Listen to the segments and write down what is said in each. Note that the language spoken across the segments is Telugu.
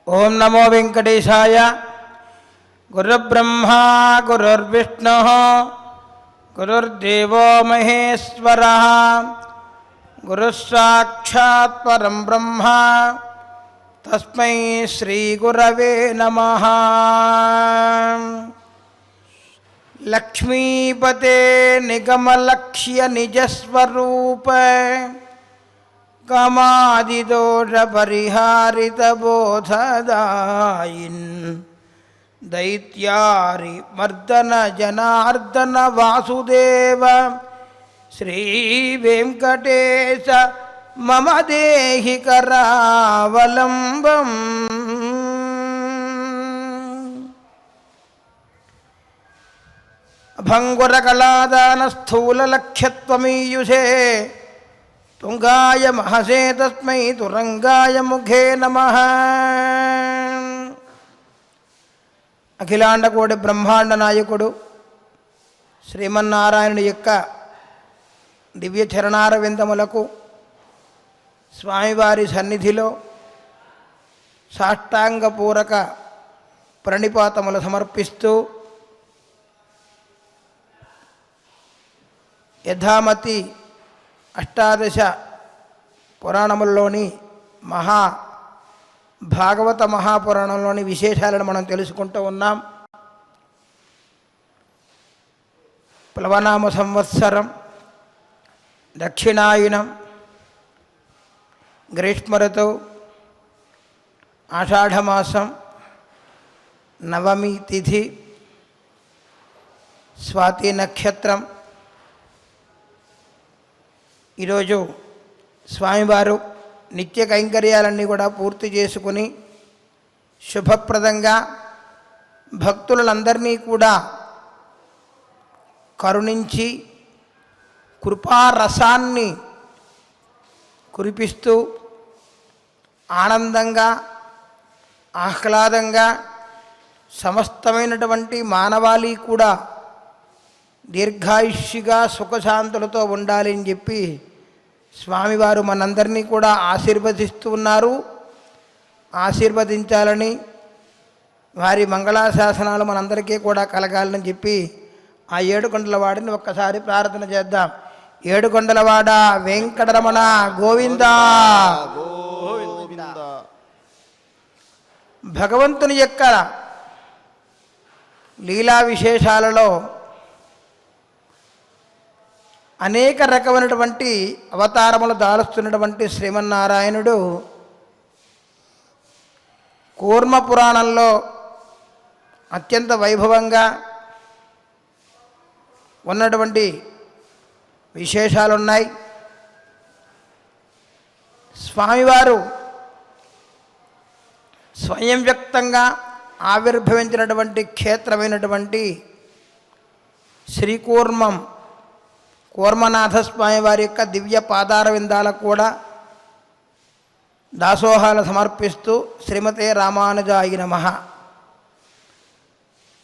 ओम नमो वेंकटेशाय। गुरुर्ब्रह्मा गुरुर्विष्णुः गुरुर्देवो महेश्वरः गुरुस्साक्षात् परं ब्रह्म तस्मै श्री गुरवे नमः। लक्ष्मीपते निगमलक्ष्य निजस्वरूप कामादिदोष परिहारित बोधदायिन् दैत्यारि मर्दन जनार्दन वासुदेव श्री वेंकटेश मम देहि करावलंबम्। भंगुरकलादान स्थूल लक्ष्यत्वमीयुषे तुंगाय महसे तस्मै तुरंगाय मुखे नमः। అఖిలాండ కోటి బ్రహ్మాండ నాయకుడు శ్రీమన్నారాయణుడి యొక్క దివ్య చరణార విందములకు స్వామివారి సన్నిధిలో సాష్టాంగపూరక ప్రణిపాతములు సమర్పిస్తూ యథామతి అష్టాదశ పురాణముల్లోని భాగవత మహాపురాణంలోని విశేషాలను మనం తెలుసుకుంటూ ఉన్నాం. ప్లవనామ సంవత్సరం, దక్షిణాయనం, గ్రీష్మ ఋతువు, ఆషాఢమాసం, నవమి తిథి, స్వాతి నక్షత్రం. ఈరోజు స్వామివారు నిత్య కైంకర్యాలన్నీ కూడా పూర్తి చేసుకుని శుభప్రదంగా భక్తులందరినీ కూడా కరుణించి కృపారసాన్ని కురిపిస్తూ ఆనందంగా ఆహ్లాదంగా సమస్తమైనటువంటి మానవాళి కూడా దీర్ఘాయుష్యుగా సుఖశాంతులతో ఉండాలి అని చెప్పి స్వామివారు మనందరినీ కూడా ఆశీర్వదిస్తూ ఉన్నారు. ఆశీర్వదించాలని, వారి మంగళాశాసనాలు మనందరికీ కూడా కలగాలని చెప్పి ఆ ఏడుకొండలవాడిని ఒక్కసారి ప్రార్థన చేద్దాం. ఏడుకొండలవాడ వెంకటరమణ గోవిందా గోవిందా. భగవంతుని యొక్క లీలా విశేషాలలో అనేక రకమైనటువంటి అవతారములు దాలుస్తున్నటువంటి శ్రీమన్నారాయణుడు కూర్మ పురాణంలో అత్యంత వైభవంగా ఉన్నటువంటి విశేషాలున్నాయి. స్వామివారు స్వయం వ్యక్తంగా ఆవిర్భవించినటువంటి క్షేత్రమైనటువంటి శ్రీకూర్మం కూర్మనాథ స్వామి వారి యొక్క దివ్య పాదార విందాలకు కూడా దాసోహాలు సమర్పిస్తూ శ్రీమతే రామానుజాయ నమః.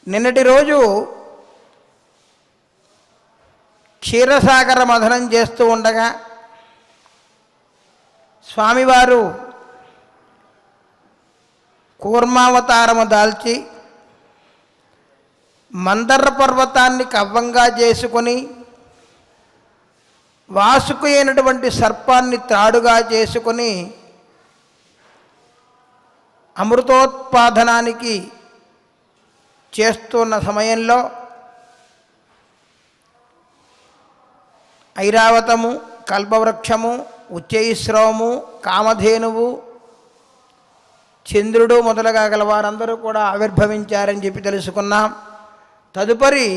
నిన్నటి రోజు క్షీరసాగర మథనం చేస్తూ ఉండగా స్వామివారు కూర్మావతారము దాల్చి మందర పర్వతాన్ని కవ్వంగా చేసుకొని వాసుకి అయినటువంటి సర్పాన్ని త్రాడుగా చేసుకొని అమృతోత్పాదనానికి చేస్తున్న సమయంలో ఐరావతము, కల్పవృక్షము, ఉచ్చైశ్రవము, కామధేనువు, చంద్రుడు మొదలుగా గల వారందరూ కూడా ఆవిర్భవించారని చెప్పి తెలుసుకున్నాం. తదుపరి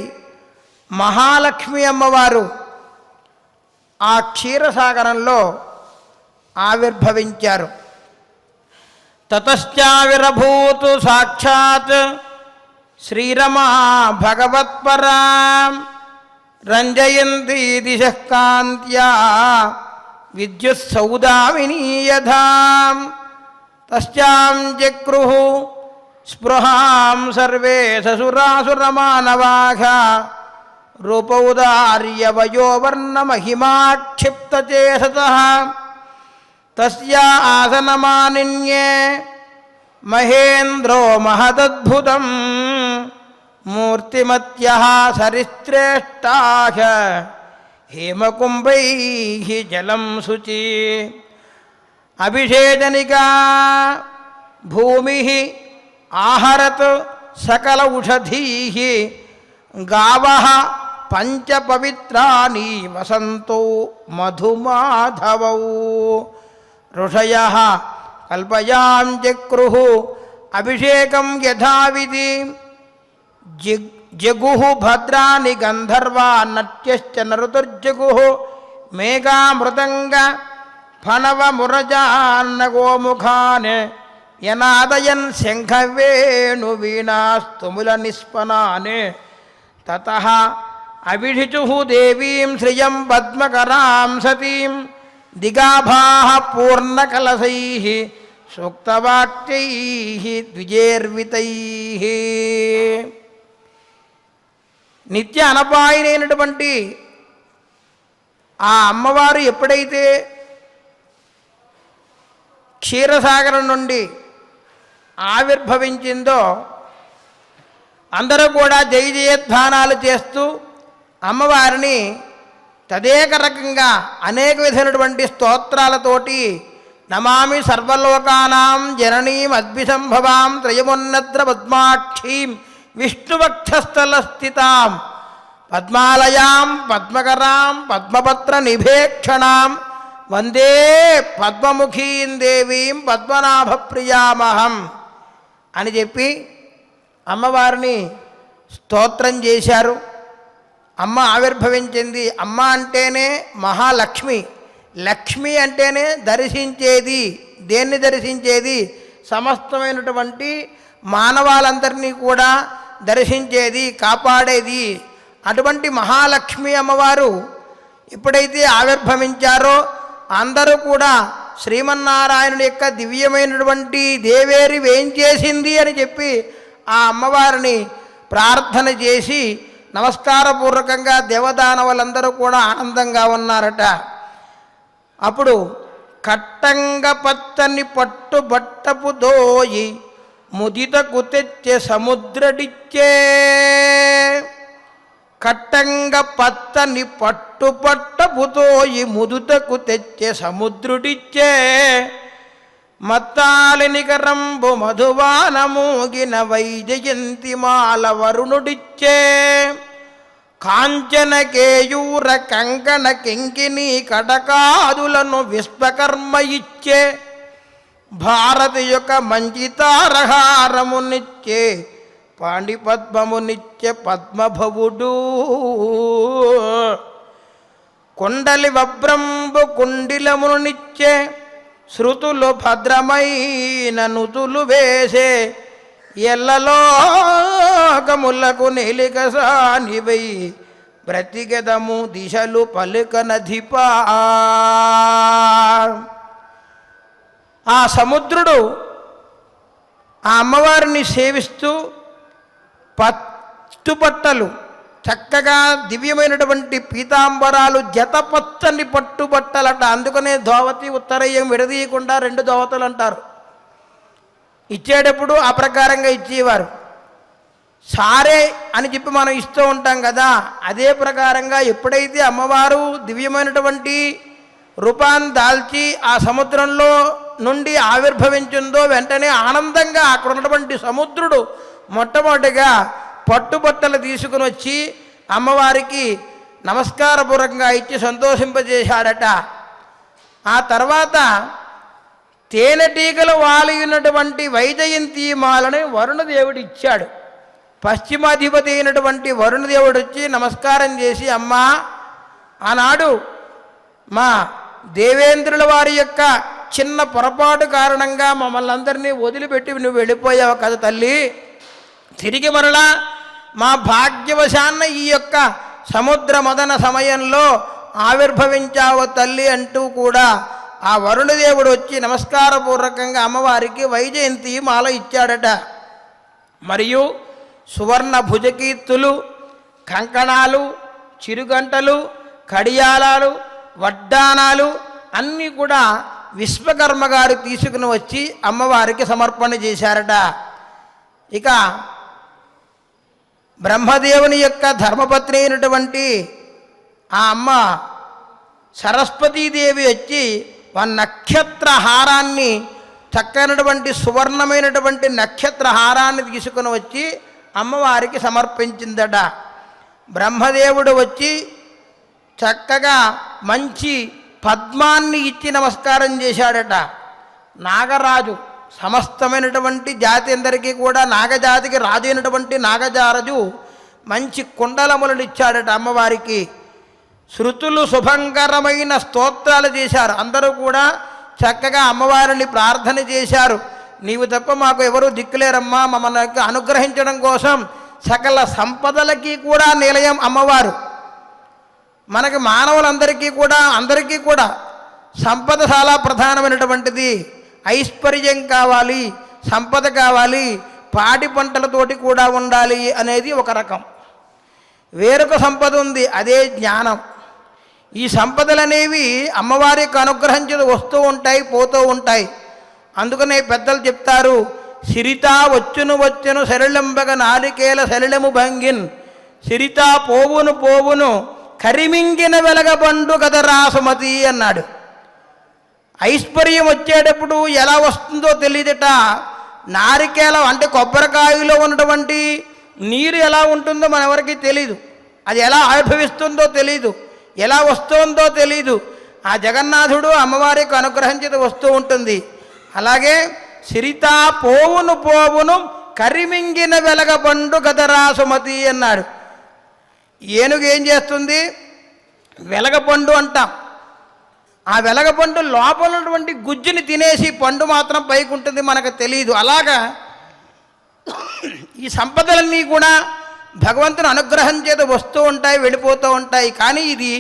మహాలక్ష్మి అమ్మవారు ఆ క్షీరసాగరంలో ఆవిర్భవించారు. తతశ్చావిరభూతు సాక్షాత్ శ్రీరమా భగవత్పరా రంజయంతి దిశః కాంత్యా విద్యుత్సౌదామినీ యథా తస్యాం చక్రుః స్పృహాం సర్వే ససురాసురమానవాః రూపౌదార్య వయోవర్ణమహిమాక్షిప్తచేతసః తస్యా ఆసనమానిన్యే మహేంద్రో మహదద్భుతం మూర్తిమత్యః సరిశ్రేష్టాః హేమకుంభైః జలం శుచి అభిషేచనికా భూమిః ఆహరత్ సకల ఔషధీః గావః పంచపవిత్రాణి వసంతో మధుమాధవౌ ఋషయః కల్పయాం చక్రుః అభిషేకం యథావిధి జగుః భద్రాని గంధర్వా నట్యశ్చ నరుతుర్జగుః మేఘామృతంగ ఫణవమురజాన్నగోముఖాన్ యనాదయన్ శంఖవేణువీణాస్తుముల నిస్పనాన్ తతః అభిషిచుః దేవీం శ్రియం పద్మకరాం సతీం దిగాభాః పూర్ణకలశైః సూక్తవాక్యైః ద్విజేర్వితైః. నిత్య అనపాయినైనటువంటి ఆ అమ్మవారు ఎప్పుడైతే క్షీరసాగరం నుండి ఆవిర్భవించిందో అందరూ కూడా జయ జయధ్వానాలు చేస్తూ అమ్మవారిని తదేక రకంగా అనేక విధమైనటువంటి స్తోత్రాలతోటి నమామి సర్వలోకానాం జననీం అద్భిసంభవాం త్రయమున్నత్ర పద్మాక్షీం విష్ణువక్షస్థలస్థితాం పద్మాలయాం పద్మకరాం పద్మపత్ర నిభేక్షణాం వందే పద్మముఖీం దేవీం పద్మనాభప్రియామహం అని చెప్పి అమ్మవారిని స్తోత్రం చేశారు. అమ్మ ఆవిర్భవించింది. అమ్మ అంటేనే మహాలక్ష్మి. లక్ష్మి అంటేనే దర్శించేది. దేన్ని దర్శించేది? సమస్తమైనటువంటి మానవాళందరినీ కూడా దర్శించేది, కాపాడేది. అటువంటి మహాలక్ష్మి అమ్మవారు ఎప్పుడైతే ఆవిర్భవించారో అందరూ కూడా శ్రీమన్నారాయణుడి యొక్క దివ్యమైనటువంటి దేవేరి వేంచేసింది అని చెప్పి ఆ అమ్మవారిని ప్రార్థన చేసి నమస్కారపూర్వకంగా దేవదానవులందరూ కూడా ఆనందంగా ఉన్నారట. అప్పుడు కట్టంగ పత్తని పట్టుబట్టపు దోయి ముదితకు తెచ్చే సముద్రడిచ్చే. కట్టంగ పత్తని పట్టుపట్టపుతోయి ముదుతకు తెచ్చే సముద్రుడిచ్చే. మత్తాలినికరంబు మధువానమూగిన వైజయంతి మాల వరుణుడిచ్చే. కాంచన కేయూర కంకణ కింకిని కటకాదులను విశ్వకర్మ ఇచ్చే. భారతి యొక్క మంచితారహారమునిచ్చే పాండిపద్మమునిచ్చే పద్మభవుడు. కొండలి వబ్రంబు కుండిలమునిచ్చే. శృతులు భద్రమైన నుతులు వేసే. ఎల్లలోకములకు నీలికసానివై బ్రతికెదము దిశలు పలుకనధిపా. ఆ సముద్రుడు ఆ అమ్మవారిని సేవిస్తూ పట్టుబట్టలు చక్కగా దివ్యమైనటువంటి పీతాంబరాలు జతపచ్చని పట్టుబట్టలట. అందుకనే ధోవతి ఉత్తరయ్యం విడదీయకుండా 2 ధోవతలు అంటారు. ఇచ్చేటప్పుడు ఆ ప్రకారంగా ఇచ్చేవారు. సారే అని చెప్పి మనం ఇస్తూ ఉంటాం కదా, అదే ప్రకారంగా ఎప్పుడైతే అమ్మవారు దివ్యమైనటువంటి రూపాన్ని దాల్చి ఆ సముద్రంలో నుండి ఆవిర్భవించిందో వెంటనే ఆనందంగా అక్కడ ఉన్నటువంటి సముద్రుడు మొట్టమొదటిగా పట్టుబట్టలు తీసుకుని వచ్చి అమ్మవారికి నమస్కారపూర్వకంగా ఇచ్చి సంతోషింపజేశాడట. ఆ తర్వాత తేనెటీగలు వాలినటువంటి వైజయంతి మాలని వరుణదేవుడు ఇచ్చాడు. పశ్చిమాధిపతి అయినటువంటి వరుణదేవుడు వచ్చి నమస్కారం చేసి, అమ్మా, ఆనాడు మా దేవేంద్రుల వారి యొక్క చిన్న పొరపాటు కారణంగా మమ్మల్ని అందరినీ వదిలిపెట్టి నువ్వు వెళ్ళిపోయావు కదా తల్లి, తిరిగి మరలా మా భాగ్యవశాన్న ఈ యొక్క సముద్ర మదన సమయంలో ఆవిర్భవించావు తల్లి అంటూ కూడా ఆ వరుణదేవుడు వచ్చి నమస్కారపూర్వకంగా అమ్మవారికి వైజయంతి మాల ఇచ్చాడట. మరియు సువర్ణ భుజకీర్తులు, కంకణాలు, చిరుగంటలు, కడియాలాలు, వడ్డానాలు అన్నీ కూడా విశ్వకర్మ గారు తీసుకుని వచ్చి అమ్మవారికి సమర్పణ చేశారట. ఇక బ్రహ్మదేవుని యొక్క ధర్మపత్ని అయినటువంటి ఆ అమ్మ సరస్వతీదేవి వచ్చి నక్షత్ర హారాన్ని, చక్కనటువంటి సువర్ణమైనటువంటి నక్షత్ర హారాన్ని తీసుకుని వచ్చి అమ్మవారికి సమర్పించిందట. బ్రహ్మదేవుడు వచ్చి చక్కగా మంచి పద్మాన్ని ఇచ్చి నమస్కారం చేశాడట. నాగరాజు సమస్తమైనటువంటి జాతి అందరికీ కూడా నాగజాతికి రాజు అయినటువంటి నాగజారజు మంచి కుండలములను ఇచ్చాడట అమ్మవారికి. శృతులు శుభంకరమైన స్తోత్రాలు చేశారు. అందరూ కూడా చక్కగా అమ్మవారిని ప్రార్థన చేశారు. నీవు తప్ప మాకు ఎవరూ దిక్కులేరమ్మా, మమ్మల్ని అనుగ్రహించడం కోసం సకల సంపదలకి కూడా నిలయం అమ్మవారు. మనకి మానవులందరికీ కూడా సంపద చాలా ప్రధానమైనటువంటిది. ఐశ్వర్యం కావాలి, సంపద కావాలి, పాడి పంటలతోటి కూడా ఉండాలి అనేది ఒక రకం. వేరొక సంపద ఉంది, అదే జ్ఞానం. ఈ సంపదలు అనేవి అమ్మవారికి అనుగ్రహించి వస్తూ ఉంటాయి, పోతూ ఉంటాయి. అందుకనే పెద్దలు చెప్తారు, సిరితా వచ్చును సరళంబగ నారికేల సరళము భంగిన్, సిరితా పోవును కరిమింగిన వెలగబండు కదరా సుమతి అన్నాడు. ఐశ్వర్యం వచ్చేటప్పుడు ఎలా వస్తుందో తెలియదట. నారికేలం అంటే కొబ్బరికాయలో ఉన్నటువంటి నీరు ఎలా ఉంటుందో మనెవరికి తెలీదు. అది ఎలా ఆవిర్భవిస్తుందో తెలీదు, ఎలా వస్తుందో తెలీదు. ఆ జగన్నాథుడు అమ్మవారికి అనుగ్రహించి వస్తూ ఉంటుంది. అలాగే సిరితా పోవును కరిమింగిన వెలగబండు కదరా సుమతి అన్నాడు. ఏనుగు ఏం చేస్తుంది? వెలగపండు అంటాం. ఆ వెలగపండు లోపల ఉన్నటువంటి గుజ్జుని తినేసి పండు మాత్రం పైకి ఉంటుంది, మనకు తెలియదు. అలాగా ఈ సంపదలన్నీ కూడా భగవంతుని అనుగ్రహం చేత వస్తూ ఉంటాయి, వెళ్ళిపోతూ ఉంటాయి. కానీ ఇది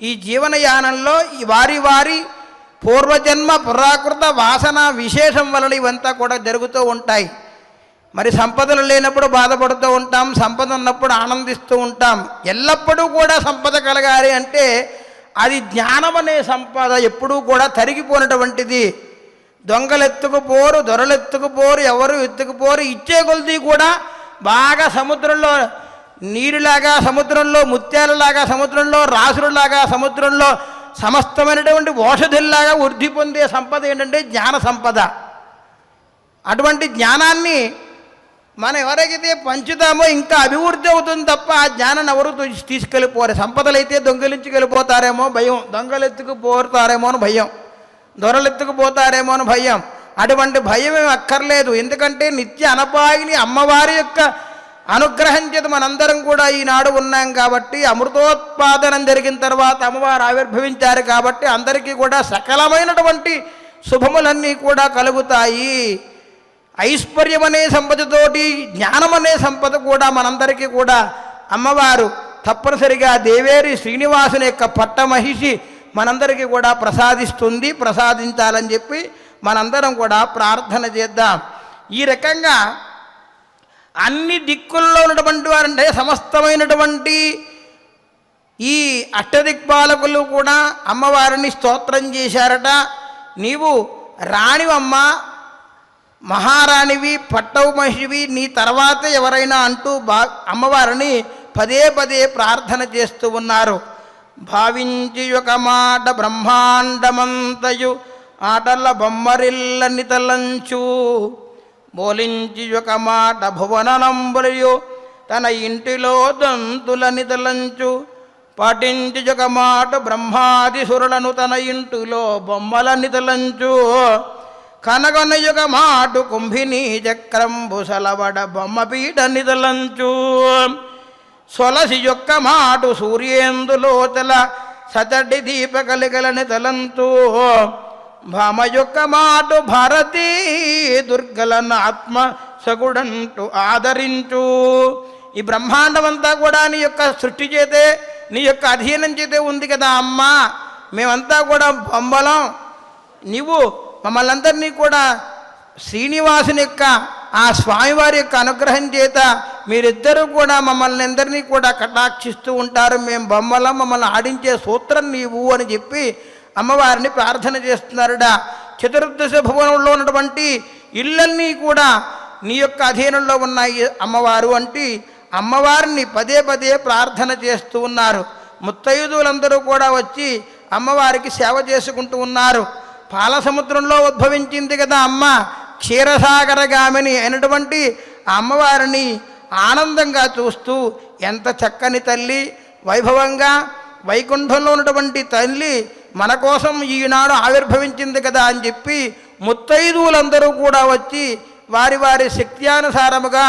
ఈ జీవనయానంలో వారి వారి పూర్వజన్మ పురాకృత వాసన విశేషం వలన ఇవంతా కూడా జరుగుతూ ఉంటాయి. మరి సంపదలు లేనప్పుడు బాధపడుతూ ఉంటాం, సంపద ఉన్నప్పుడు ఆనందిస్తూ ఉంటాం. ఎల్లప్పుడూ కూడా సంపద కలగాలి అంటే అది జ్ఞానం అనే సంపద ఎప్పుడూ కూడా తరిగిపోయినటువంటిది. దొంగలు ఎత్తుకుపోరు, దొరలు ఎత్తుకుపోరు, ఎవరు ఎత్తుకుపోరు. ఇచ్చే కొలది కూడా బాగా సముద్రంలో నీరులాగా, సముద్రంలో ముత్యాలలాగా, సముద్రంలో రాసులలాగా, సముద్రంలో సమస్తమైనటువంటి ఓషధుల్లాగా వృద్ధి పొందే సంపద ఏంటంటే జ్ఞాన సంపద. అటువంటి జ్ఞానాన్ని మనం ఎవరికైతే పంచుతామో ఇంకా అభివృద్ధి అవుతుంది తప్ప ఆ జ్ఞానాన్ని ఎవరు తీసుకెళ్ళిపోరు. సంపదలైతే దొంగలించుకెళ్ళిపోతారేమో భయం, దొంగలెత్తుకుపోతారేమో అని భయం, దొరలెత్తుకుపోతారేమో అని భయం. అటువంటి భయం ఏమి అక్కర్లేదు. ఎందుకంటే నిత్య అనపాయిని అమ్మవారి యొక్క అనుగ్రహం చేత మనందరం కూడా ఈనాడు ఉన్నాం కాబట్టి, అమృతోత్పాదనం జరిగిన తర్వాత అమ్మవారు ఆవిర్భవించారు కాబట్టి అందరికీ కూడా సకలమైనటువంటి శుభములన్నీ కూడా కలుగుతాయి. ఐశ్వర్యం అనే సంపదతోటి జ్ఞానం అనే సంపద కూడా మనందరికీ కూడా అమ్మవారు తప్పనిసరిగా దేవేరి శ్రీనివాసుని యొక్క పట్టమహిషి మనందరికీ కూడా ప్రసాదిస్తుంది. ప్రసాదించాలని చెప్పి మనందరం కూడా ప్రార్థన చేద్దాం. ఈ రకంగా అన్ని దిక్కుల్లో ఉన్నటువంటి వారంటే సమస్తమైనటువంటి ఈ అష్టదిక్పాలకులు కూడా అమ్మవారిని స్తోత్రం చేశారట. నీవు రాణివమ్మ, మహారాణివి, పట్టవు మహిషివి, నీ తర్వాత ఎవరైనా అంటూ అమ్మవారిని పదే పదే ప్రార్థన చేస్తూ ఉన్నారు. భావించి ఒక మాట బ్రహ్మాండమంతయు ఆటల బొమ్మరిల్లని తలంచు, బోలించి ఒక మాట భువననంబులయు తన ఇంటిలో దంతులని తలంచు, పాటించి ఒక మాట బ్రహ్మాది సురులను తన ఇంటిలో బొమ్మలని తలంచు, కనగొనయుగ మాటు కుంభిని చక్రంబు సలవడ బొమ్మపీట నిదలంచు, సొలసి యొక్క మాటు సూర్యేందులోచల సతడి దీపకలికలని తలంతు, భామ యొక్క మాటు భారతీ దుర్గలను ఆత్మ సగుడంటూ ఆదరించు. ఈ బ్రహ్మాండం అంతా కూడా నీ యొక్క సృష్టి చేతే, నీ యొక్క అధీనం చేతే ఉంది కదా అమ్మా. మేమంతా కూడా బొమ్మలం. నీవు మమ్మల్ని అందరినీ కూడా శ్రీనివాసుని యొక్క ఆ స్వామివారి యొక్క అనుగ్రహం చేత మీరిద్దరూ కూడా మమ్మల్ని అందరినీ కూడా కటాక్షిస్తూ ఉంటారు. మేము బొమ్మలం, మమ్మల్ని ఆడించే సూత్రం నీవు అని చెప్పి అమ్మవారిని ప్రార్థన చేస్తున్నారుట. చతుర్దశ భువనంలో ఉన్నటువంటి ఇళ్ళన్నీ కూడా నీ యొక్క అధీనంలో ఉన్నాయి అమ్మవారు అంటే అమ్మవారిని పదే పదే ప్రార్థన చేస్తూ ఉన్నారు. ముత్తైదువులందరూ కూడా వచ్చి అమ్మవారికి సేవ చేసుకుంటూ ఉన్నారు. పాల సముద్రంలో ఉద్భవించింది కదా అమ్మ, క్షీరసాగరగామిని అయినటువంటి అమ్మవారిని ఆనందంగా చూస్తూ ఎంత చక్కని తల్లి, వైభవంగా వైకుంఠంలో ఉన్నటువంటి తల్లి మన కోసం ఈనాడు ఆవిర్భవించింది కదా అని చెప్పి ముత్తైదువులందరూ కూడా వచ్చి వారి వారి శక్త్యానుసారముగా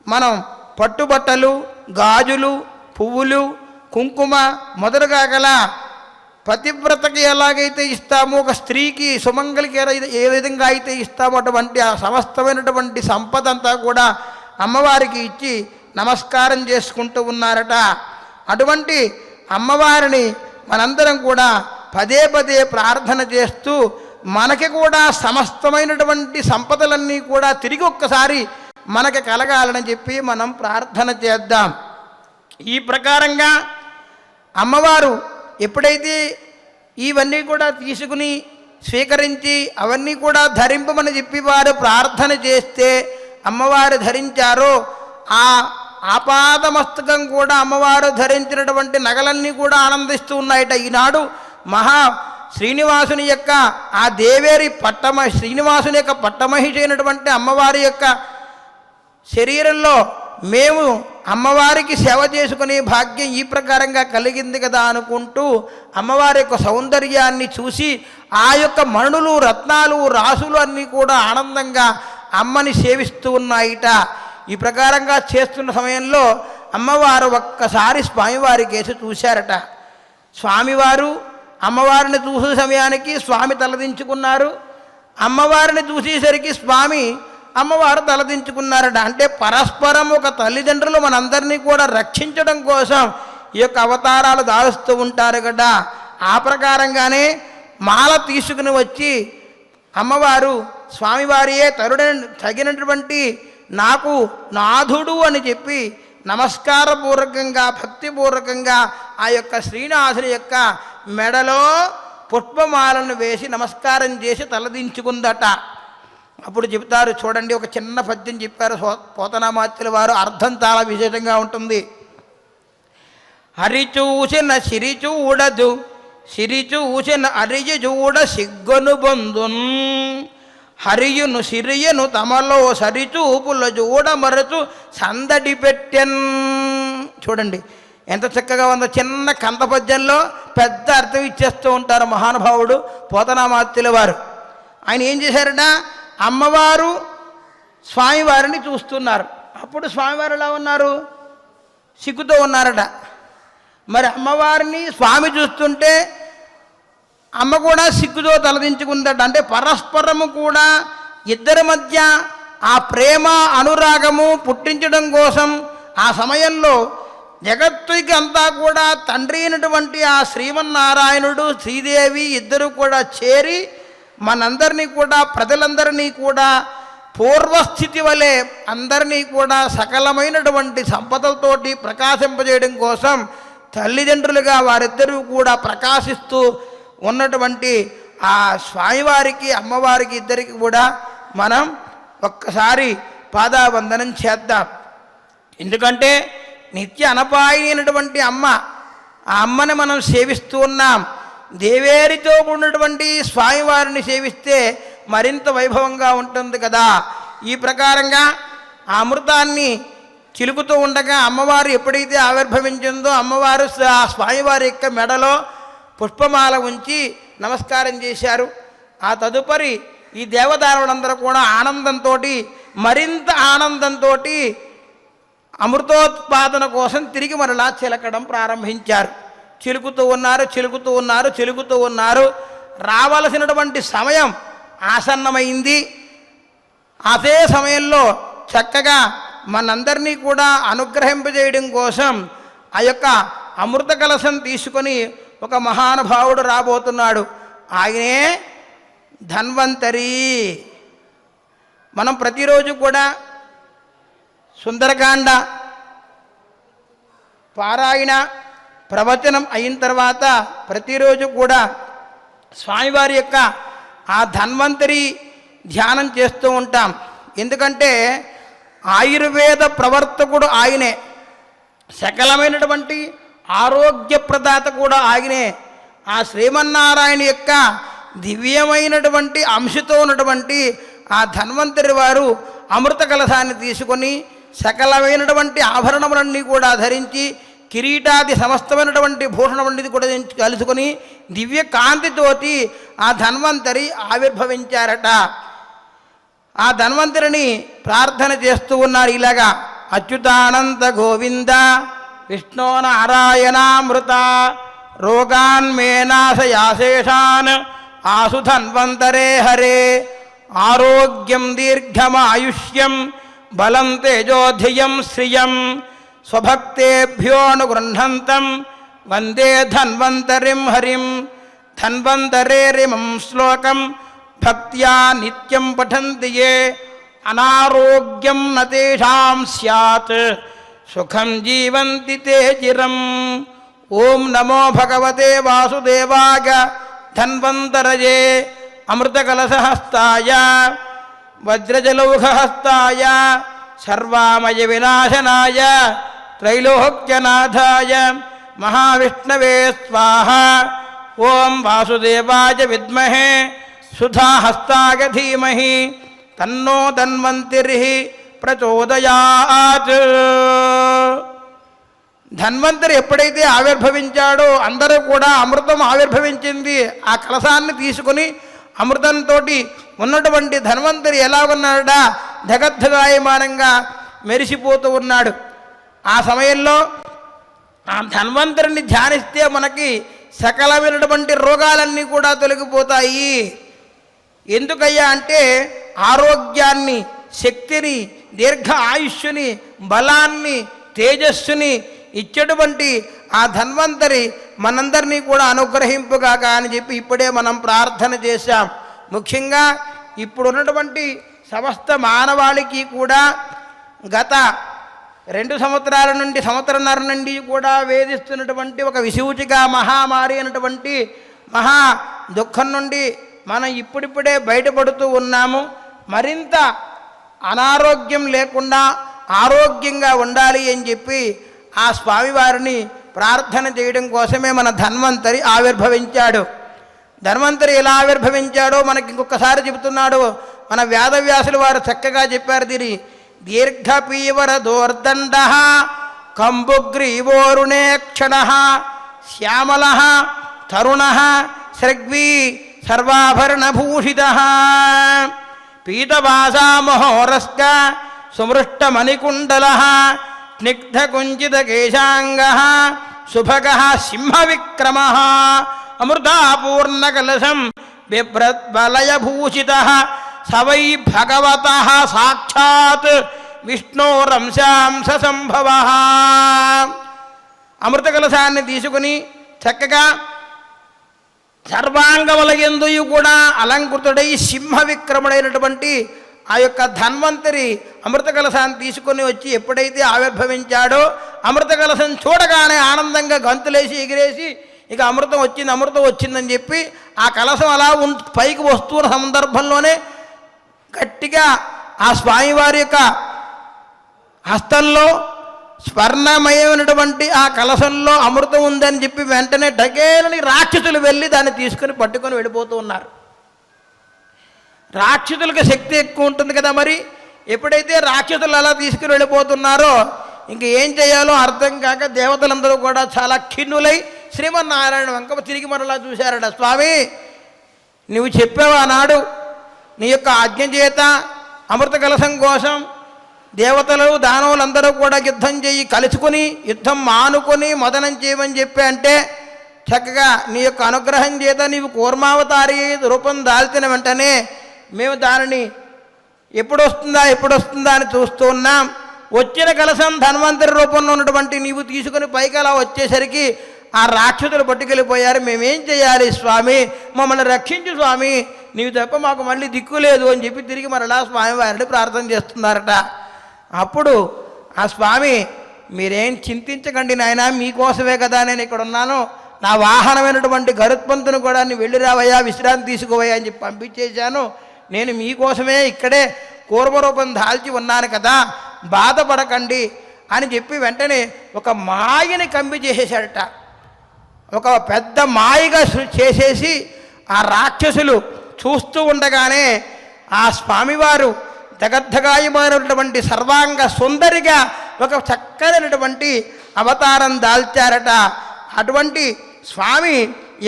మనం పట్టుబట్టలు, గాజులు, పువ్వులు, కుంకుమ మొదలుగా గల పతివ్రతకి ఎలాగైతే ఇస్తామో, ఒక స్త్రీకి సుమంగళికి ఏ విధంగా అయితే ఇస్తామో అటువంటి ఆ సమస్తమైనటువంటి సంపద అంతా కూడా అమ్మవారికి ఇచ్చి నమస్కారం చేసుకుంటూ ఉన్నారట. అటువంటి అమ్మవారిని మనందరం కూడా పదే పదే ప్రార్థన చేస్తూ మనకి కూడా సమస్తమైనటువంటి సంపదలన్నీ కూడా తిరిగి ఒక్కసారి మనకి కలగాలని చెప్పి మనం ప్రార్థన చేద్దాం. ఈ ప్రకారంగా అమ్మవారు ఎప్పుడైతే ఇవన్నీ కూడా తీసుకుని స్వీకరించి అవన్నీ కూడా ధరింపమని చెప్పి వారు ప్రార్థన చేస్తే అమ్మవారు ధరించారో ఆ ఆపాదమస్తకం కూడా అమ్మవారు ధరించినటువంటి నగలన్నీ కూడా ఆనందిస్తూ ఉన్నాయట. ఈనాడు మహా శ్రీనివాసుని యొక్క ఆ దేవేరి శ్రీనివాసుని యొక్క పట్టమహిషి అయినటువంటి అమ్మవారి యొక్క శరీరంలో మేము అమ్మవారికి సేవ చేసుకునే భాగ్యం ఈ ప్రకారంగా కలిగింది కదా అనుకుంటూ అమ్మవారి యొక్క సౌందర్యాన్ని చూసి ఆ యొక్క మణులు, రత్నాలు, రాసులు అన్నీ కూడా ఆనందంగా అమ్మని సేవిస్తూ ఉన్నాయిట. ఈ ప్రకారంగా చేస్తున్న సమయంలో అమ్మవారు ఒక్కసారి స్వామివారి కేసు చూశారట. స్వామివారు అమ్మవారిని చూసే సమయానికి స్వామి తలదించుకున్నారు. అమ్మవారిని చూసేసరికి స్వామి అమ్మవారు తలదించుకున్నారట. అంటే పరస్పరం ఒక తల్లిదండ్రులు మనందరినీ కూడా రక్షించడం కోసం ఈ యొక్క అవతారాలు దాలుస్తూ ఉంటారు కదా. ఆ ప్రకారంగానే మాల తీసుకుని వచ్చి అమ్మవారు స్వామివారియే తగినటువంటి నాకు నాథుడు అని చెప్పి నమస్కారపూర్వకంగా భక్తిపూర్వకంగా ఆ యొక్క శ్రీనాథుని యొక్క మెడలో పుష్పమాలను వేసి నమస్కారం చేసి తలదించుకుందట. అప్పుడు చెప్తారు చూడండి, ఒక చిన్న పద్యం చెప్పారు పోతనామాత్యుల వారు, అర్థం చాలా విశేషంగా ఉంటుంది. హరి చూసిన సిరి చూడదు, సిరి చూసిన అరిజి చూడ సిగ్గును బొందున్, హరియును సిరియను తమలో సరిచూపుల చూడ మరచు సందడి పెట్టెన్. చూడండి ఎంత చక్కగా ఉందో. చిన్న కంద పద్యంలో పెద్ద అర్థం ఇచ్చేస్తూ ఉంటారు మహానుభావుడు పోతనామాత్యుల వారు. ఆయన ఏం చేశారట, అమ్మవారు స్వామివారిని చూస్తున్నారు. అప్పుడు స్వామివారు ఎలా ఉన్నారు, సిగ్గుతో ఉన్నారట. మరి అమ్మవారిని స్వామి చూస్తుంటే అమ్మ కూడా సిగ్గుతో తలదించుకుందట. అంటే పరస్పరము కూడా ఇద్దరి మధ్య ఆ ప్రేమ అనురాగము పుట్టించడం కోసం ఆ సమయంలో జగత్తుకి అంతా కూడా తండ్రి అయినటువంటి ఆ శ్రీమన్నారాయణుడు, శ్రీదేవి ఇద్దరు కూడా చేరి మనందరినీ కూడా ప్రజలందరినీ కూడా పూర్వస్థితి వలె అందరినీ కూడా సకలమైనటువంటి సంపదలతోటి ప్రకాశింపజేయడం కోసం తల్లిదండ్రులుగా వారిద్దరూ కూడా ప్రకాశిస్తూ ఉన్నటువంటి ఆ స్వామివారికి అమ్మవారికి ఇద్దరికి కూడా మనం ఒక్కసారి పాదావందనం చేద్దాం. ఎందుకంటే నిత్య అనపాయిని అయినటువంటి అమ్మ, ఆ అమ్మని మనం సేవిస్తూ ఉన్నాం. దేవేరితో కూడినటువంటి స్వామివారిని సేవిస్తే మరింత వైభవంగా ఉంటుంది కదా. ఈ ప్రకారంగా ఆ అమృతాన్ని చిలుకుతూ ఉండగా అమ్మవారు ఎప్పుడైతే ఆవిర్భవించిందో అమ్మవారు ఆ స్వామివారి యొక్క మెడలో పుష్పమాల ఉంచి నమస్కారం చేశారు. ఆ తదుపరి ఈ దేవదారులందరూ కూడా ఆనందంతో మరింత ఆనందంతో అమృతోత్పాదన కోసం తిరిగి మరలా చిలకడం ప్రారంభించారు. చిలుకుతూ ఉన్నారు. రావలసినటువంటి సమయం ఆసన్నమైంది. అదే సమయంలో చక్కగా మనందరినీ కూడా అనుగ్రహింపజేయడం కోసం ఆ యొక్క అమృత కలశం తీసుకొని ఒక మహానుభావుడు రాబోతున్నాడు. ఆయనే ధన్వంతరి. మనం ప్రతిరోజు కూడా సుందరకాండ పారాయణ ప్రవచనం అయిన తర్వాత ప్రతిరోజు కూడా స్వామివారి యొక్క ఆ ధన్వంతరి ధ్యానం చేస్తూ ఉంటాం. ఎందుకంటే ఆయుర్వేద ప్రవర్తకుడు ఆయనే, సకలమైనటువంటి ఆరోగ్య ప్రదాత కూడా ఆయనే. ఆ శ్రీమన్నారాయణ యొక్క దివ్యమైనటువంటి అంశతో ఉన్నటువంటి ఆ ధన్వంతరి వారు అమృత కలశాన్ని తీసుకొని సకలమైనటువంటి ఆభరణములన్నీ కూడా ధరించి కిరీటాది సమస్తమైనటువంటి భూషణములన్నీ కూడా కలుసుకొని దివ్య కాంతితోటి ఆ ధన్వంతరి ఆవిర్భవించారట. ఆ ధన్వంతరిని ప్రార్థన చేస్తూ ఉన్నారు ఇలాగా: అచ్యుతానంత గోవింద విష్ణో నారాయణామృత రోగాన్ మేనాశయాశేషాన్ ఆసు ధన్వంతరే హరే ఆరోగ్యం దీర్ఘమాయుష్యం బలం తేజోధియం శ్రియం స్వభక్తేభ్యోనుగృహంతం వందే ధన్వంతరిం హరిం. ధన్వంతరేరిమం శ్లోకం భక్త్యా నిత్యం పఠంతి యే అనారోగ్యం న తేషాం స్యాత్ సుఖం జీవంతి తే చిరం. ఓం నమో భగవతే వాసుదేవాయ ధన్వంతరయే అమృతకలశహస్తాయ వజ్రజలౌఘహస్తాయ సర్వామయ వినాశనాయ త్రైలోక్యనాథాయ మహావిష్ణవే స్వాహ. ఓం వాసుదేవాయ విద్మహే సుధాహస్తాయ ధీమహి తన్నో ధన్వంతరి ప్రచోదయాత్. ధన్వంతరి ఎప్పుడైతే ఆవిర్భవించాడో అందరూ కూడా అమృతం ఆవిర్భవించింది. ఆ కలశాన్ని తీసుకుని అమృతంతో ఉన్నటువంటి ధన్వంతరి ఎలా ఉన్నాడా, ధగద్ధగాయమానంగా మెరిసిపోతూ ఉన్నాడు. ఆ సమయంలో ఆ ధన్వంతరిని ధ్యానిస్తే మనకి సకలమైనటువంటి రోగాలన్నీ కూడా తొలగిపోతాయి. ఎందుకయ్యా అంటే ఆరోగ్యాన్ని, శక్తిని, దీర్ఘ ఆయుష్ని, బలాన్ని, తేజస్సుని ఇచ్చేటువంటి ఆ ధన్వంతరి మనందరినీ కూడా అనుగ్రహింపుగాక అని చెప్పి ఇప్పుడే మనం ప్రార్థన చేశాం. ముఖ్యంగా ఇప్పుడున్నటువంటి సమస్త మానవాళికి కూడా గత 2 సంవత్సరాల నుండి, సంవత్సరన్నర నుండి కూడా వేధిస్తున్నటువంటి ఒక విసూచిక మహామారి అయినటువంటి మహా దుఃఖం నుండి మనం ఇప్పుడిప్పుడే బయటపడుతూ ఉన్నాము. మరింత అనారోగ్యం లేకుండా ఆరోగ్యంగా ఉండాలి అని చెప్పి ఆ స్వామివారిని ప్రార్థన చేయడం కోసమే మన ధన్వంతరి ఆవిర్భవించాడు. ధన్వంతరి ఎలా ఆవిర్భవించాడో మనకి ఇంకొకసారి చెబుతున్నాడు. మన వేదవ్యాసులు వారు చక్కగా చెప్పారు దీని. దీర్ఘపీవర దోర్దండ కంబుగ్రీవోరుణే క్షణ శ్యామల తరుణ సృగ్వీ సర్వాభరణభూషిత పీతవాసా మహోరస్క సుమృష్టమణికుండల స్నిగ్ధకుంచితకేశాంగ శుభగ సింహవిక్రమ అమృతాపూర్ణకలశం బిభ్రద్వలయభూషిత సవై భగవత సాక్షాత్ విష్ణోరంశాంశ సంభవ. అమృత కలశాన్ని తీసుకుని చక్కగా సర్వాంగములయందు కూడా అలంకృతుడై సింహ విక్రముడైనటువంటి ఆ యొక్క ధన్వంతరి అమృత కలశాన్ని తీసుకొని వచ్చి ఎప్పుడైతే ఆవిర్భవించాడో అమృత కలశం చూడగానే ఆనందంగా గంతులేసి ఎగిరేసి ఇక అమృతం వచ్చిందని చెప్పి ఆ కలశం అలా పైకి వస్తున్న సందర్భంలోనే గట్టిగా ఆ స్వామివారి యొక్క హస్తంలో స్వర్ణమయమైనటువంటి ఆ కలశంలో అమృతం ఉందని చెప్పి వెంటనే డకేలని రాక్షసులు వెళ్ళి దాన్ని తీసుకుని పట్టుకొని వెళ్ళిపోతూ ఉన్నారు. రాక్షసులకు శక్తి ఎక్కువ ఉంటుంది కదా, మరి ఎప్పుడైతే రాక్షసులు అలా తీసుకుని వెళ్ళిపోతున్నారో ఇంక ఏం చేయాలో అర్థం కాక దేవతలందరూ కూడా చాలా ఖిన్నులై శ్రీమన్నారాయణ వంక తిరిగి మరలా చూశారట. స్వామి, నువ్వు చెప్పావా నాడు నీ యొక్క ఆజ్ఞ చేత అమృత కలశం కోసం దేవతలు దానవులందరూ కూడా యుద్ధం చేయి కలుసుకొని యుద్ధం మానుకొని మదనం చేయమని చెప్పి అంటే చక్కగా నీ యొక్క అనుగ్రహం చేత నీవు కూర్మావతారి రూపం దాల్చిన వెంటనే మేము దానిని ఎప్పుడొస్తుందా అని చూస్తూ ఉన్నాం. వచ్చిన కలశం ధన్వంతరి రూపంలో ఉన్నటువంటి నీవు తీసుకుని పైకి అలా వచ్చేసరికి ఆ రాక్షసులు పట్టుకెళ్ళిపోయారు. మేమేం చేయాలి స్వామి, మమ్మల్ని రక్షించు స్వామి, నీవు తప్ప మాకు మళ్ళీ దిక్కు లేదు అని చెప్పి తిరిగి మరలా స్వామివారిని ప్రార్థన చేస్తున్నారట. అప్పుడు ఆ స్వామి, మీరేం చింతించకండి నాయన, మీకోసమే కదా నేను ఇక్కడ ఉన్నాను, నా వాహనమైనటువంటి గరుత్మంతుని కూడా నీ వెళ్ళి రావయ్యా, విశ్రాంతి తీసుకోవయ్యా అని చెప్పి పంపించేశాను. నేను మీకోసమే ఇక్కడే కూర్మరూపం దాల్చి ఉన్నాను కదా, బాధపడకండి అని చెప్పి వెంటనే ఒక మాయని కంపి చేసేసాడట. ఒక పెద్ద మాయగా చేసేసి ఆ రాక్షసులు చూస్తూ ఉండగానే ఆ స్వామివారు జగద్ధగాయమైనటువంటి సర్వాంగ సుందరిగా ఒక చక్కనైనటువంటి అవతారం దాల్చారట. అటువంటి స్వామి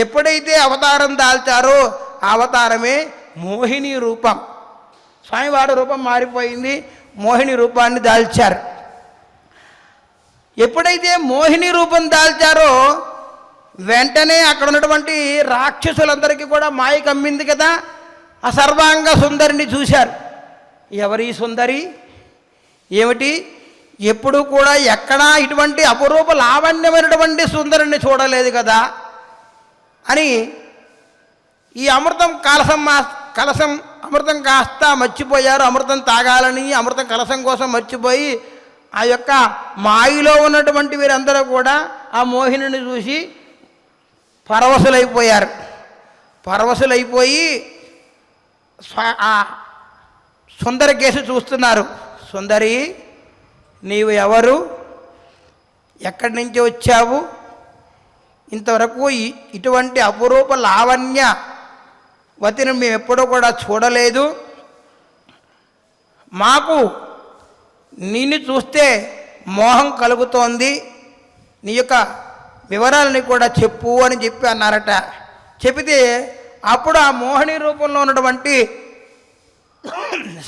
ఎప్పుడైతే అవతారం దాల్చారో ఆ అవతారమే మోహిని రూపం. స్వామివారి రూపం మారిపోయింది, మోహిని రూపాన్ని దాల్చారు. ఎప్పుడైతే మోహిని రూపం దాల్చారో వెంటనే అక్కడ ఉన్నటువంటి రాక్షసులందరికీ కూడా మాయ కమ్మింది కదా. ఆ సర్వాంగ సుందరిని చూశారు. ఎవరి సుందరి ఏమిటి, ఎప్పుడు కూడా ఎక్కడా ఇటువంటి అపురూప లావణ్యమైనటువంటి సుందరిని చూడలేదు కదా అని ఈ అమృతం కలశం అమృతం కాస్త మర్చిపోయారు. అమృతం తాగాలని అమృతం కలశం కోసం మర్చిపోయి ఆ యొక్క మాయలో ఉన్నటువంటి వీరందరూ కూడా ఆ మోహిని చూసి పరవశులైపోయారు. పరవశులైపోయి ఆ సుందరి కేసు చూస్తున్నారు. సుందరి, నీవు ఎవరు, ఎక్కడి నుంచి వచ్చావు, ఇంతవరకు ఇటువంటి అపురూప లావణ్య వతిని మేము ఎప్పుడూ కూడా చూడలేదు, మాకు నిన్ను చూస్తే మోహం కలుగుతోంది, నీ యొక్క వివరాలని కూడా చెప్పు అని చెప్పి అన్నారట. చెబితే అప్పుడు ఆ మోహిని రూపంలో ఉన్నటువంటి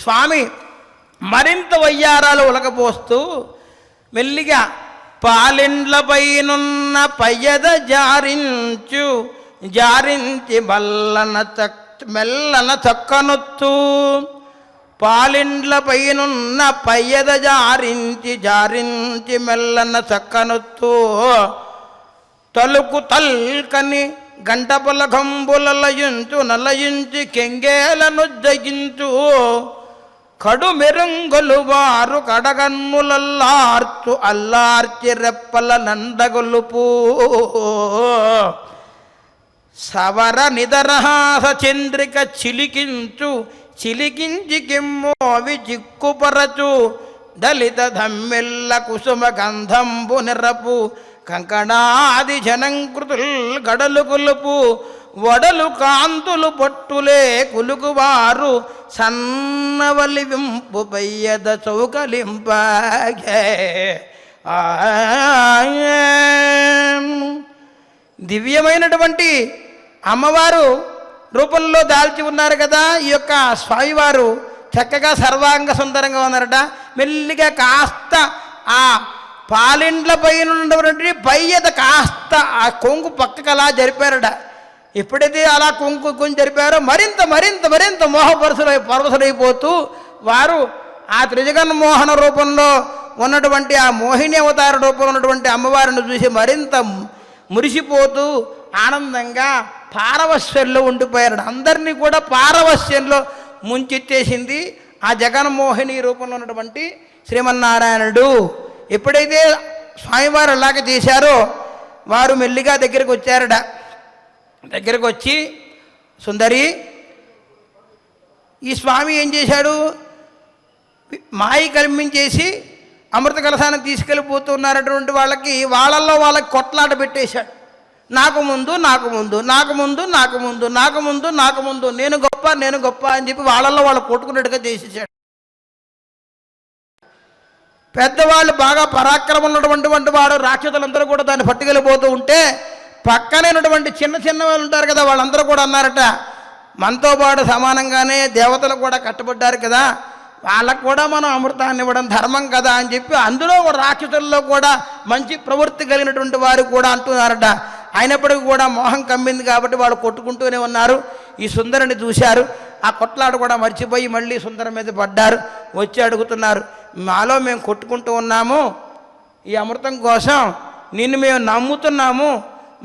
స్వామి మరింత వయ్యారాలు ఉలకపోస్తూ మెల్లిగా పాలిండ్లపైనున్న పయ్యద జారించి మెల్లన చక్కనొత్తు, పాలిండ్లపైనున్న పయ్యద జారించి మెల్లన చక్కనొత్తు, తలుకు తల్కని గంటపలకంబులలయించు నలయించి కెంగేలను జగించు, కడు మెరుంగలు వారు కడగన్నులల్లార్చు అల్లార్చి రెప్పల నందగొలుపు, సవర నిదరహాస చంద్రిక చిలికించి కిమ్మోవి చిక్కుపరచు, దళిత ధమ్మెల్ల కుసుమ గంధంబు నిరపు కంకణాది జనంకృతుల్ గడలు కొలుపు, వడలు కాంతులు పొట్టులే కులుకువారు సన్నవలి వింపు పయ్యద చౌకలింపగే. దివ్యమైనటువంటి అమ్మవారు రూపంలో దాల్చి ఉన్నారు కదా. ఈ యొక్క స్వామివారు చక్కగా సర్వాంగ సుందరంగా ఉన్నారట. మెల్లిగా కాస్త ఆ పాలిండ్ల పైన ఉన్నటువంటి పయ్యద కాస్త ఆ కొంగు పక్కకు అలా జరిపారట. ఎప్పుడైతే అలా కొంగు జరిపారో మరింత మరింత మరింత పరవశులైపోతూ వారు ఆ త్రిజగన్మోహన రూపంలో ఉన్నటువంటి ఆ మోహిని అవతార రూపంలో ఉన్నటువంటి అమ్మవారిని చూసి మరింత మురిసిపోతూ ఆనందంగా పారవశ్యంలో ఉండిపోయారు. అందరినీ కూడా పారవశ్యంలో ముంచెత్తేసింది ఆ జగన్మోహిని రూపంలో ఉన్నటువంటి శ్రీమన్నారాయణుడు. ఎప్పుడైతే స్వామివారు అలాగ చేశారో వారు మెల్లిగా దగ్గరికి వచ్చారట. దగ్గరకు వచ్చి, సుందరి, ఈ స్వామి ఏం చేశాడు, మాయ కల్పించేసి అమృత కలశాన్ని తీసుకెళ్ళిపోతున్నటువంటి వాళ్ళల్లో వాళ్ళకి కొట్లాట పెట్టేశాడు. నాకు ముందు నేను గొప్ప అని చెప్పి వాళ్ళల్లో వాళ్ళు కొట్టుకున్నట్టుగా చేసేసాడు. పెద్దవాళ్ళు బాగా పరాక్రమం ఉన్నటువంటి వాడు రాక్షసులందరూ కూడా దాన్ని పట్టుకెళ్ళిపోతూ ఉంటే పక్కనే ఉన్నటువంటి చిన్న వాళ్ళు ఉంటారు కదా, వాళ్ళందరూ కూడా అన్నారట, మనతో పాటు సమానంగానే దేవతలు కూడా కట్టబడ్డారు కదా, వాళ్ళకు కూడా మనం అమృతాన్ని ఇవ్వడం ధర్మం కదా అని చెప్పి అందులో రాక్షసుల్లో కూడా మంచి ప్రవృత్తి కలిగినటువంటి వారు కూడా అంటున్నారట. అయినప్పటికీ కూడా మోహం కమ్మింది కాబట్టి వాళ్ళు కొట్టుకుంటూనే ఉన్నారు. ఈ సుందరుని చూశారు, ఆ కొట్లాట కూడా మర్చిపోయి మళ్ళీ సుందరం మీద పడ్డారు. వచ్చి అడుగుతున్నారు, మాలో మేము కొట్టుకుంటూ ఉన్నాము, ఈ అమృతం కోసం నిన్ను మేము నమ్ముతున్నాము,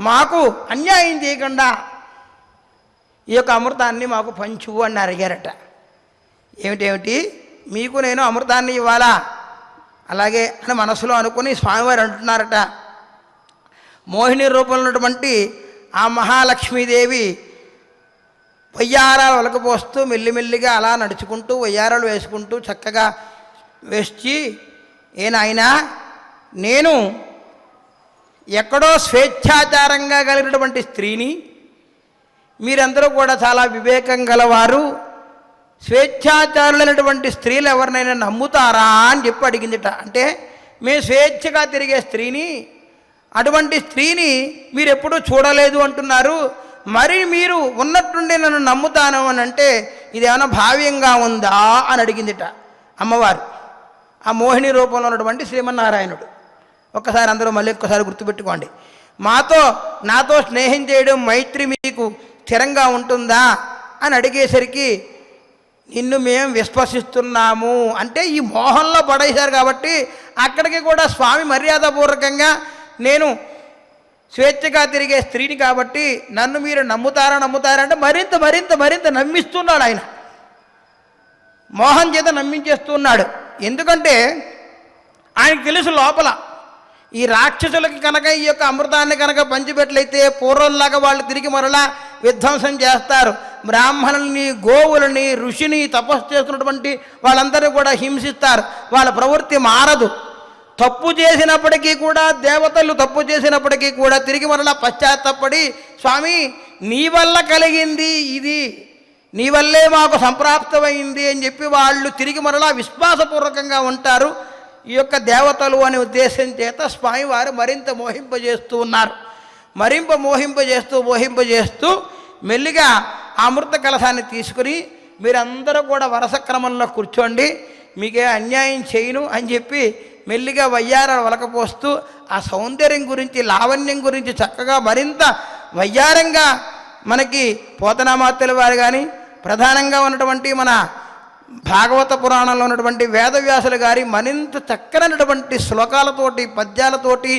మాకు అన్యాయం చేయకుండా ఈ యొక్క అమృతాన్ని మాకు పంచు అని అడిగారట. ఏమిటేమిటి, మీకు నేను అమృతాన్ని ఇవ్వాలా? అలాగే అని మనసులో అనుకుని స్వామివారు అంటున్నారట, మోహిని రూపంలో ఉన్నటువంటి ఆ మహాలక్ష్మీదేవి వయ్యారాలు ఒలకపోస్తూ మెల్లిమెల్లిగా అలా నడుచుకుంటూ వయ్యారాలు వేసుకుంటూ చక్కగా వేసి, ఏనాయనా నేను ఎక్కడో స్వేచ్ఛాచారంగా కలిగినటువంటి స్త్రీని, మీరందరూ కూడా చాలా వివేకం గలవారు, స్వేచ్ఛాచారులైనటువంటి స్త్రీలు ఎవరినైనా నమ్ముతారా అని చెప్పి అడిగిందిట. అంటే మేము స్వేచ్ఛగా తిరిగే స్త్రీని, అటువంటి స్త్రీని మీరు ఎప్పుడూ చూడలేదు అంటున్నారు, మరి మీరు ఉన్నట్టుండి నన్ను నమ్ముతాను అని అంటే ఇదేమైనా భావ్యంగా ఉందా అని అడిగిందిట అమ్మవారు. ఆ మోహిని రూపంలో ఉన్నటువంటి శ్రీమన్నారాయణుడు. ఒక్కసారి అందరూ మళ్ళీ ఒక్కసారి గుర్తుపెట్టుకోండి. నాతో స్నేహం చేయడం, మైత్రి మీకు స్థిరంగా ఉంటుందా అని అడిగేసరికి నిన్ను మేము విశ్వసిస్తున్నాము అంటే ఈ మోహంలో పడేశారు కాబట్టి అక్కడికి కూడా స్వామి మర్యాదపూర్వకంగా నేను స్వేచ్ఛగా తిరిగే స్త్రీని కాబట్టి నన్ను మీరు నమ్ముతారంటే మరింత మరింత మరింత నమ్మిస్తున్నాడు ఆయన. మోహం చేత నమ్మించేస్తున్నాడు. ఎందుకంటే ఆయనకు తెలుసు లోపల ఈ రాక్షసులకి కనుక ఈ యొక్క అమృతాన్ని కనుక పంచిపెట్లయితే పూర్వంలాగా వాళ్ళు తిరిగి మరలా విధ్వంసం చేస్తారు. బ్రాహ్మణుల్ని, గోవులని, ఋషిని, తపస్సు చేస్తున్నటువంటి వాళ్ళందరూ కూడా హింసిస్తారు. వాళ్ళ ప్రవృత్తి మారదు. తప్పు చేసినప్పటికీ కూడా, దేవతలు తప్పు చేసినప్పటికీ కూడా తిరిగి మరలా పశ్చాత్తపడి, స్వామి నీ వల్ల కలిగింది ఇది, నీ వల్లే మాకు సంప్రాప్తమైంది అని చెప్పి వాళ్ళు తిరిగి మరలా విశ్వాసపూర్వకంగా ఉంటారు ఈ యొక్క దేవతలు అనే ఉద్దేశం చేత స్వామివారు మరింత మోహింపజేస్తూ ఉన్నారు. మోహింపజేస్తూ మెల్లిగా అమృత కలశాన్ని తీసుకుని మీరందరూ కూడా వరుస క్రమంలో కూర్చోండి, మీకే అన్యాయం చేయను అని చెప్పి మెల్లిగా వయ్యారాలు వలకపోస్తూ ఆ సౌందర్యం గురించి, లావణ్యం గురించి చక్కగా మరింత వయ్యారంగా మనకి పోతనామాత్యుల వారు కానీ, ప్రధానంగా ఉన్నటువంటి మన భాగవత పురాణంలో ఉన్నటువంటి వేదవ్యాసులు గారి మరింత చక్కనటువంటి శ్లోకాలతోటి, పద్యాలతోటి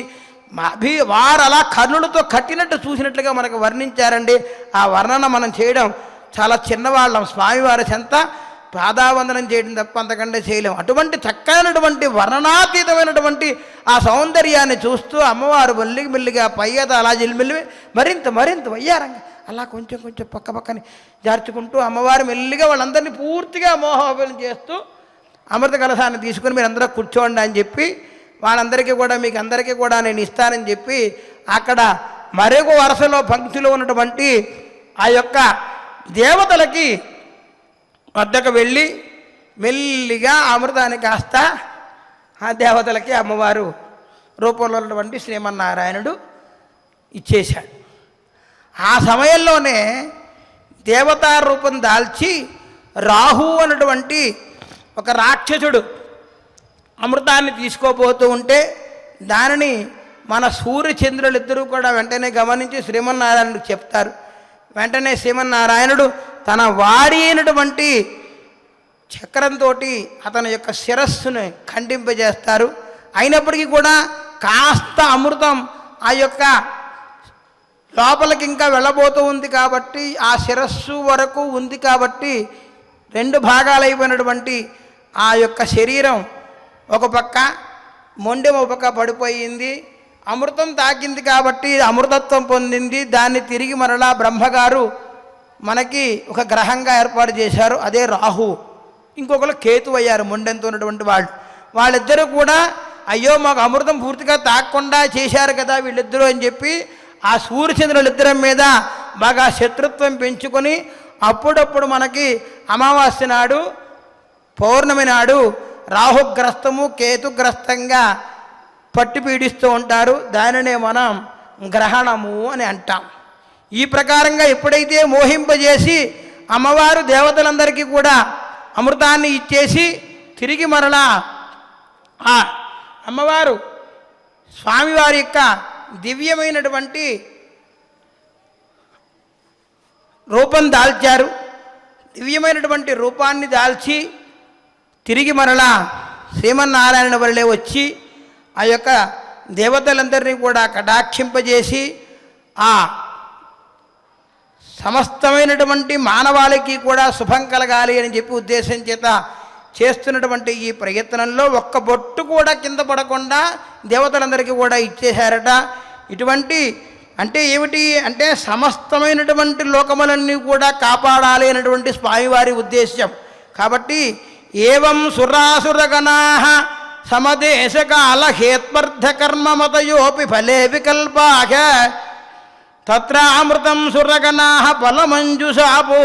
వారు అలా కర్ణులతో కట్టినట్టు చూసినట్లుగా మనకు వర్ణించారండి. ఆ వర్ణన మనం చేయడం చాలా చిన్నవాళ్ళం. స్వామివారి చెంత పాదావందనం చేయడం తప్ప అంతకంటే చేయలేం. అటువంటి చక్కనటువంటి వర్ణనాతీతమైనటువంటి ఆ సౌందర్యాన్ని చూస్తూ అమ్మవారు మెల్లిగా పైగా అలా జిల్మిల్లి మరింత వయ్యారంగా అలా కొంచెం పక్కని జార్చుకుంటూ అమ్మవారు మెల్లిగా వాళ్ళందరినీ పూర్తిగా మోహోపనం చేస్తూ అమృత కలశాన్ని తీసుకుని మీరు అందరూ కూర్చోండి అని చెప్పి వాళ్ళందరికీ కూడా మీకు అందరికీ కూడా నేను ఇస్తానని చెప్పి అక్కడ మరొక వరుసలో పంక్తిలో ఉన్నటువంటి ఆ యొక్క దేవతలకి వద్దకు వెళ్ళి మెల్లిగా అమృతాన్ని కాస్త ఆ దేవతలకి అమ్మవారు రూపంలో ఉన్నటువంటి శ్రీమన్నారాయణుడు ఇచ్చేశాడు. ఆ సమయంలోనే దేవతా రూపం దాల్చి రాహు అన్నటువంటి ఒక రాక్షసుడు అమృతాన్ని తీసుకోబోతూ ఉంటే దానిని మన సూర్యచంద్రులిద్దరూ కూడా వెంటనే గమనించి శ్రీమన్నారాయణుడికి చెప్తారు. వెంటనే శ్రీమన్నారాయణుడు తన వాడి అయినటువంటి చక్రంతో అతని యొక్క శిరస్సును ఖండింపజేస్తారు. అయినప్పటికీ కూడా కాస్త అమృతం ఆ యొక్క లోపలికి ఇంకా వెళ్ళబోతూ ఉంది కాబట్టి ఆ శిరస్సు వరకు ఉంది కాబట్టి రెండు భాగాలైపోయినటువంటి ఆ యొక్క శరీరం ఒక పక్క మొండెం ఒక పక్క పడిపోయింది. అమృతం తాకింది కాబట్టి అమృతత్వం పొందింది. దాన్ని తిరిగి మరలా బ్రహ్మగారు మనకి ఒక గ్రహంగా ఏర్పాటు చేశారు, అదే రాహు. ఇంకొకరు కేతు అయ్యారు మొండెంతో ఉన్నటువంటి వాళ్ళిద్దరూ కూడా అయ్యో మాకు అమృతం పూర్తిగా తాకకుండా చేశారు కదా వీళ్ళిద్దరూ అని చెప్పి ఆ సూర్యచంద్రులిద్దరి మీద బాగా శత్రుత్వం పెంచుకొని అప్పుడప్పుడు మనకి అమావాస్య నాడు, పౌర్ణమి నాడు రాహుగ్రస్తము కేతుగ్రస్తంగా పట్టి పీడిస్తూ ఉంటారు. దానినే మనం గ్రహణము అని అంటాం. ఈ ప్రకారంగా ఎప్పుడైతే మోహింపజేసి అమ్మవారు దేవతలందరికీ కూడా అమృతాన్ని ఇచ్చేసి తిరిగి మరలా ఆ అమ్మవారు స్వామివారి యొక్క దివ్యమైనటువంటి రూపం దాల్చారు. దివ్యమైనటువంటి రూపాన్ని దాల్చి తిరిగి మరలా శ్రీమన్నారాయణ వల్లే వచ్చి ఆ యొక్క దేవతలందరినీ కూడా కటాక్షింపజేసి ఆ సమస్తమైనటువంటి మానవాళికి కూడా శుభం కలగాలి అని చెప్పి ఉద్దేశం చేత చేస్తున్నటువంటి ఈ ప్రయత్నంలో ఒక్క బొట్టు కూడా కింద పడకుండా దేవతలందరికీ కూడా ఇచ్చేశారట. ఇటువంటి అంటే ఏమిటి అంటే సమస్తమైనటువంటి లోకములన్నీ కూడా కాపాడాలి అనేటువంటి స్వామివారి ఉద్దేశ్యం. కాబట్టి ఏవం సురాసురగణా సమదేశకాల హేత్మర్థకర్మమతయోపి ఫలే వికల్పాః తత్రామృతం సురగణా ఫలమంజుషాపు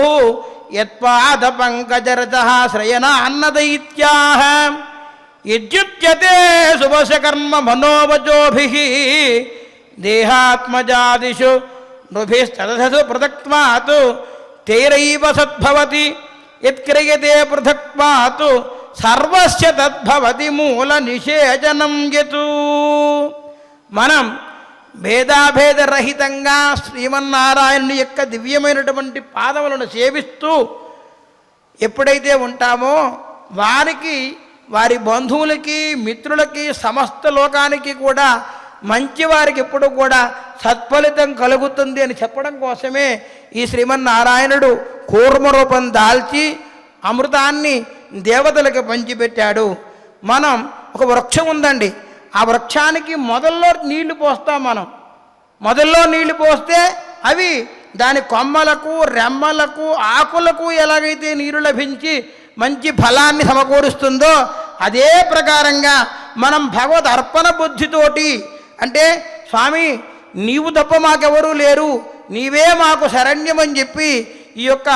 యత్పాద పంకజరజః శ్రయణాన్నదైత్యాః యజ్యుచ్యతే శుభశకర్మ మనోవచోభిః దేహాత్మజాదిషు నృభిస్తదసు పృథక్త్వాత్ తైరైవ సద్భవతి యత్క్రియతే పృథక్త్వాత్ సర్వస్య తద్భవతి మూల నిషేచనం యతు. మనం భేదాభేదరహితంగా శ్రీమన్నారాయణుని యొక్క దివ్యమైనటువంటి పాదములను సేవిస్తూ ఎప్పుడైతే ఉంటామో వారికి, వారి బంధువులకి, మిత్రులకి, సమస్త లోకానికి కూడా మంచివారికి ఎప్పుడు కూడా సత్ఫలితం కలుగుతుంది అని చెప్పడం కోసమే ఈ శ్రీమన్నారాయణుడు కూర్మరూపం దాల్చి అమృతాన్ని దేవతలకు పంచిపెట్టాడు. మనం ఒక వృక్షం ఉందండి, ఆ వృక్షానికి మొదల్లో నీళ్లు పోస్తాం. మనం మొదల్లో నీళ్లు పోస్తే అవి దాని కొమ్మలకు, రెమ్మలకు, ఆకులకు ఎలాగైతే నీరు లభించి మంచి ఫలాన్ని సమకూరుస్తుందో అదే ప్రకారంగా మనం భగవద్ అర్పణ బుద్ధితోటి అంటే స్వామి నీవు తప్ప మాకెవరూ లేరు, నీవే మాకు శరణ్యమని చెప్పి ఈ యొక్క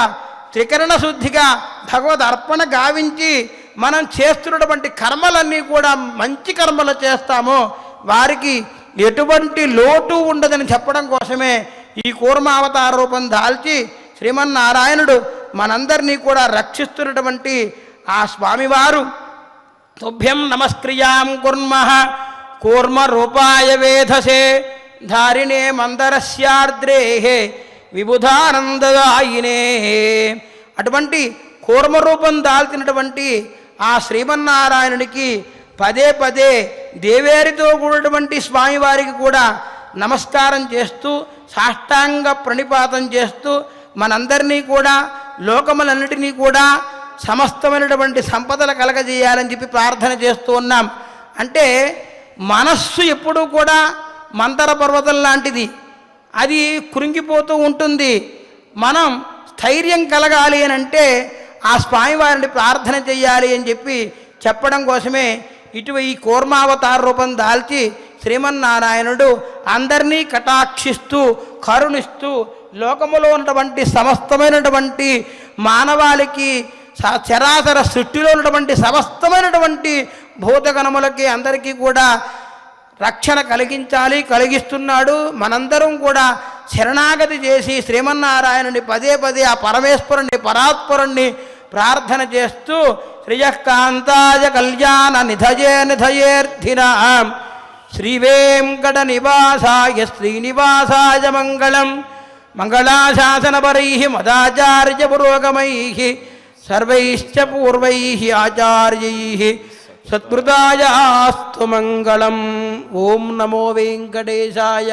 త్రికరణ శుద్ధిగా భగవద్ అర్పణ గావించి మనం చేస్తున్నటువంటి కర్మలన్నీ కూడా మంచి కర్మలు చేస్తామో వారికి ఎటువంటి లోటు ఉండదని చెప్పడం కోసమే ఈ కూర్మావతార రూపం దాల్చి శ్రీమన్నారాయణుడు మనందరినీ కూడా రక్షిస్తున్నటువంటి ఆ స్వామివారు తుభ్యం నమస్క్రియాం కుర్మః కూర్మ రూపాయ వేధసే ధారిణే మందరస్యార్ద్రేహే విబుధానందదాయినే. అటువంటి కూర్మరూపం దాల్చినటువంటి ఆ శ్రీమన్నారాయణునికి పదే పదే దేవేరితో కూడినటువంటి స్వామివారికి కూడా నమస్కారం చేస్తూ సాష్టాంగ ప్రణిపాతం చేస్తూ మనందరినీ కూడా లోకములన్నిటినీ కూడా సమస్తమైనటువంటి సంపదలు కలగజేయాలని చెప్పి ప్రార్థన చేస్తూ ఉన్నాం. అంటే మనస్సు ఎప్పుడూ కూడా మంతర పర్వతం లాంటిది, అది కృంగిపోతూ ఉంటుంది. మనం స్థైర్యం కలగాలి అని అంటే ఆ స్వామివారిని ప్రార్థన చెయ్యాలి అని చెప్పి చెప్పడం కోసమే ఈ కూర్మావతార రూపం దాల్చి శ్రీమన్నారాయణుడు అందరినీ కటాక్షిస్తూ కరుణిస్తూ లోకములో ఉన్నటువంటి సమస్తమైనటువంటి మానవాళికి చరాచర సృష్టిలో ఉన్నటువంటి సమస్తమైనటువంటి భూతగణములకి అందరికీ కూడా రక్షణ కలిగిస్తున్నాడు. మనందరం కూడా శరణాగతి చేసి శ్రీమన్నారాయణుని పదే పదే ఆ పరమేశ్వరుణ్ణి పరాత్పరుణ్ణి ప్రార్థన చేస్తూ శ్రియకాంతాయ కళ్యాణ నిధయేర్థినాం శ్రీవేంకట నివాసాయ శ్రీనివాసాయ మంగళం. మంగళాశాసనపరైః మదాచార్య పురోగమైః సర్వైశ్చ పూర్వైః ఆచార్యైః సత్కృతాయాస్తు మంగళం. ఓం నమో వెంకటేశాయ.